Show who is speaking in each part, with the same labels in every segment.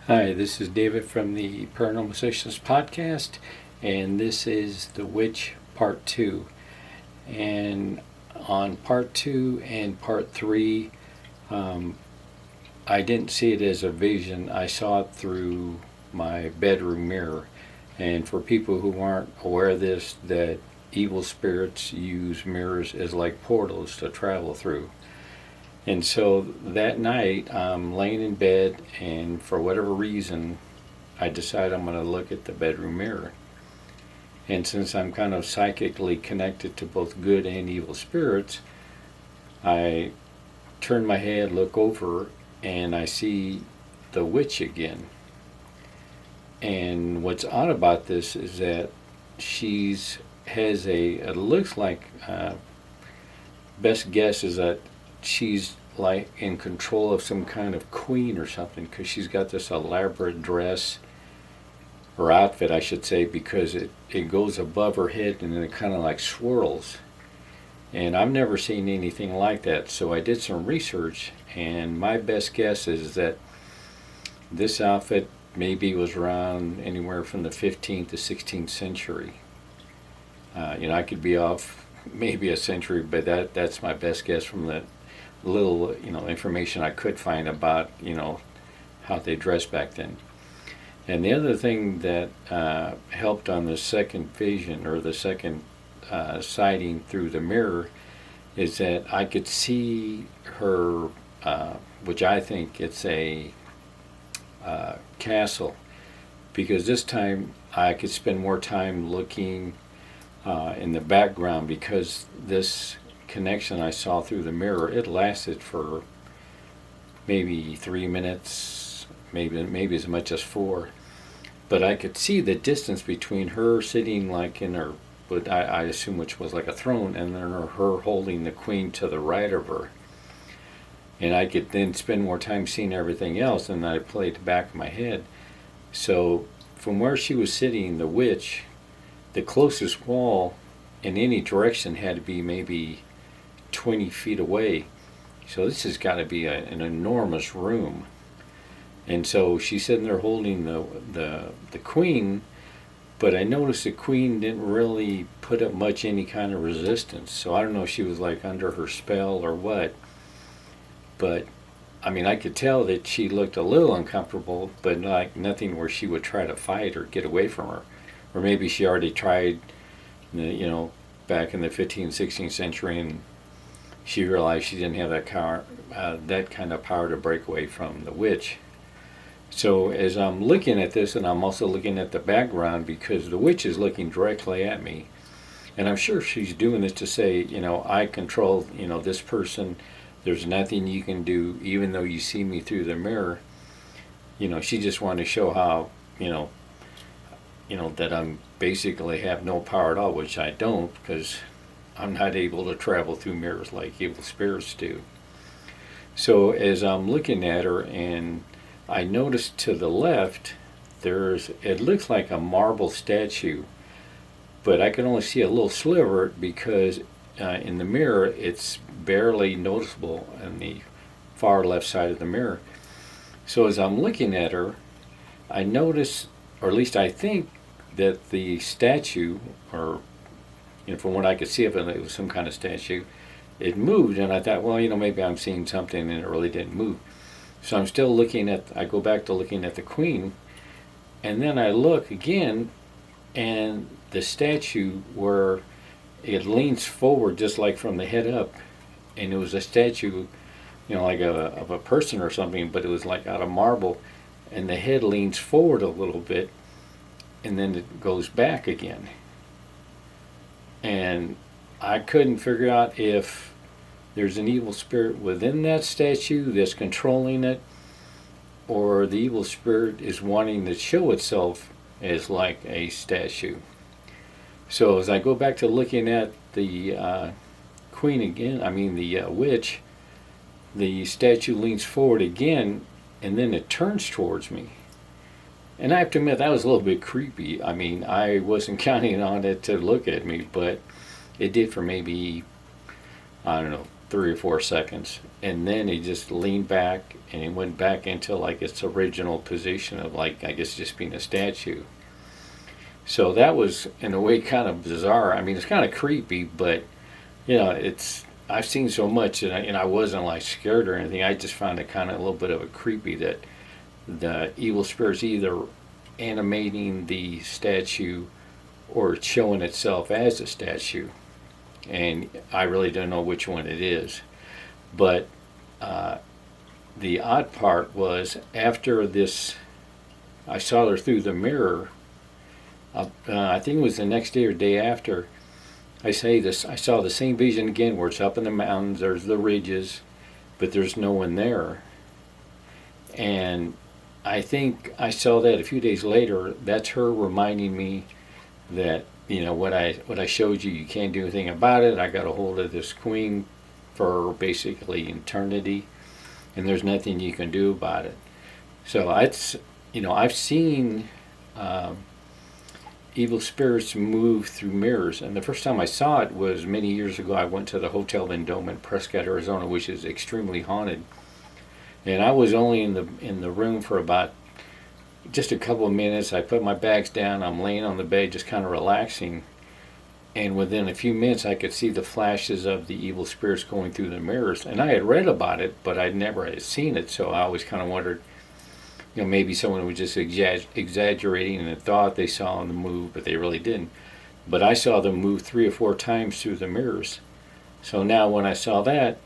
Speaker 1: Hi, this is David from the Paranormal Socialist Podcast, and this is The Witch Part 2. And on Part 2 and Part 3, I didn't see it as a vision. I saw it through my bedroom mirror. And for people who aren't aware of this, that evil spirits use mirrors as like portals to travel through. And so that night, I'm laying in bed, and for whatever reason, I decide I'm going to look at the bedroom mirror. And since I'm kind of psychically connected to both good and evil spirits, I turn my head, look over, and I see the witch again. And what's odd about this is that it looks like, best guess is that she's like in control of some kind of queen or something, because she's got this elaborate dress or outfit, I should say, because it goes above her head and then it kind of like swirls. And I've never seen anything like that, so I did some research, and my best guess is that this outfit maybe was around anywhere from the 15th to 16th century. I could be off maybe a century, but that's my best guess from the little information I could find about how they dressed back then. And the other thing that helped on the second vision, or the second sighting through the mirror, is that I could see her, which I think it's a castle, because this time I could spend more time looking in the background, because this connection I saw through the mirror, it lasted for maybe 3 minutes, maybe as much as 4. But I could see the distance between her sitting like in her, what I assume which was like a throne, and then her holding the queen to the right of her. And I could then spend more time seeing everything else, and I played the back of my head. So from where she was sitting, the witch, the closest wall in any direction had to be maybe 20 feet away. So this has got to be an enormous room. And so she's sitting there holding the queen, but I noticed the queen didn't really put up much any kind of resistance. So I don't know if she was like under her spell or what. But I mean, I could tell that she looked a little uncomfortable, but like nothing where she would try to fight or get away from her. Or maybe she already tried, back in the 15th, 16th century, and she realized she didn't have that kind of power to break away from the witch. So as I'm looking at this, and I'm also looking at the background, because the witch is looking directly at me, and I'm sure she's doing this to say, I control, this person. There's nothing you can do, even though you see me through the mirror. She just wanted to show how, that I'm basically have no power at all, which I don't, because I'm not able to travel through mirrors like evil spirits do. So as I'm looking at her, and I noticed to the left, it looks like a marble statue, but I can only see a little sliver, because in the mirror it's barely noticeable on the far left side of the mirror. So as I'm looking at her, I notice, or at least I think, that the statue, or from what I could see of it, it was some kind of statue, it moved, and I thought, well, maybe I'm seeing something, and it really didn't move. So I'm still I go back to looking at the queen, and then I look again, and the statue, where it leans forward just like from the head up, and it was a statue, like of a person or something, but it was like out of marble, and the head leans forward a little bit, and then it goes back again. And I couldn't figure out if there's an evil spirit within that statue that's controlling it, or the evil spirit is wanting to show itself as like a statue. So as I go back to looking at the queen again, the witch, the statue leans forward again, and then it turns towards me. And I have to admit, that was a little bit creepy. I wasn't counting on it to look at me, but it did for maybe, I don't know, 3 or 4 seconds, and then he just leaned back and he went back into like its original position of, like, I guess just being a statue. So that was in a way kind of bizarre. I mean, it's kind of creepy, but it's, I've seen so much, and I wasn't like scared or anything. I just found it kind of a little bit of a creepy that the evil spirit's either animating the statue or it's showing itself as a statue, and I really don't know which one it is. But the odd part was, after this, I saw her through the mirror. I think it was the next day or day after. I saw the same vision again, where it's up in the mountains. There's the ridges, but there's no one there. And I think I saw that a few days later. That's her reminding me that, what I showed you, you can't do anything about it. I got a hold of this queen for basically eternity, and there's nothing you can do about it. So I've seen evil spirits move through mirrors, and the first time I saw it was many years ago. I went to the Hotel Vendome in Prescott, Arizona, which is extremely haunted, and I was only in the room for about just a couple of minutes. I put my bags down. I'm laying on the bed, just kind of relaxing, and within a few minutes, I could see the flashes of the evil spirits going through the mirrors. And I had read about it, but I never had seen it, so I always kind of wondered, maybe someone was just exaggerating and thought they saw them move, but they really didn't. But I saw them move 3 or 4 times through the mirrors. So now when I saw that,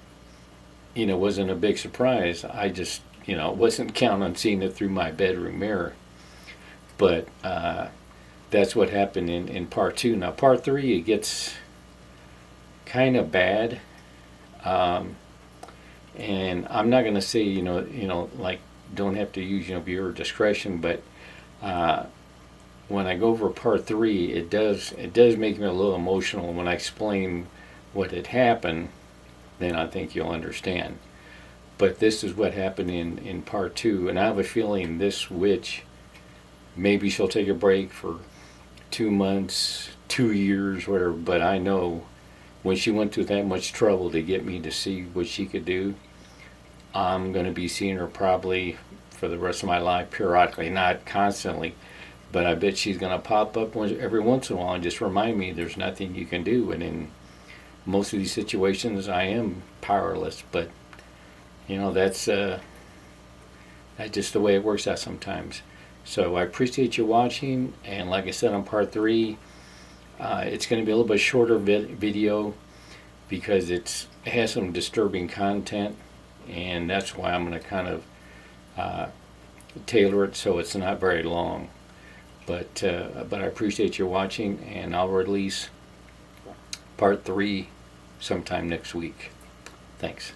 Speaker 1: it wasn't a big surprise. I just, wasn't counting on seeing it through my bedroom mirror. But that's what happened in part 2. Now part 3, it gets kind of bad. And I'm not going to say, like, don't have to use viewer discretion, but when I go over part 3, it does make me a little emotional. When I explain what had happened, then I think you'll understand. But this is what happened in part 2, and I have a feeling this witch, maybe she'll take a break for 2 months, 2 years, whatever, but I know when she went through that much trouble to get me to see what she could do, I'm going to be seeing her probably for the rest of my life, periodically, not constantly, but I bet she's going to pop up every once in a while and just remind me there's nothing you can do. And in most of these situations, I am powerless, but that's just the way it works out sometimes. So I appreciate you watching, and like I said, on part 3, it's going to be a little bit shorter video because it has some disturbing content, and that's why I'm going to kind of tailor it so it's not very long. But I appreciate you watching, and I'll release part 3 sometime next week. Thanks.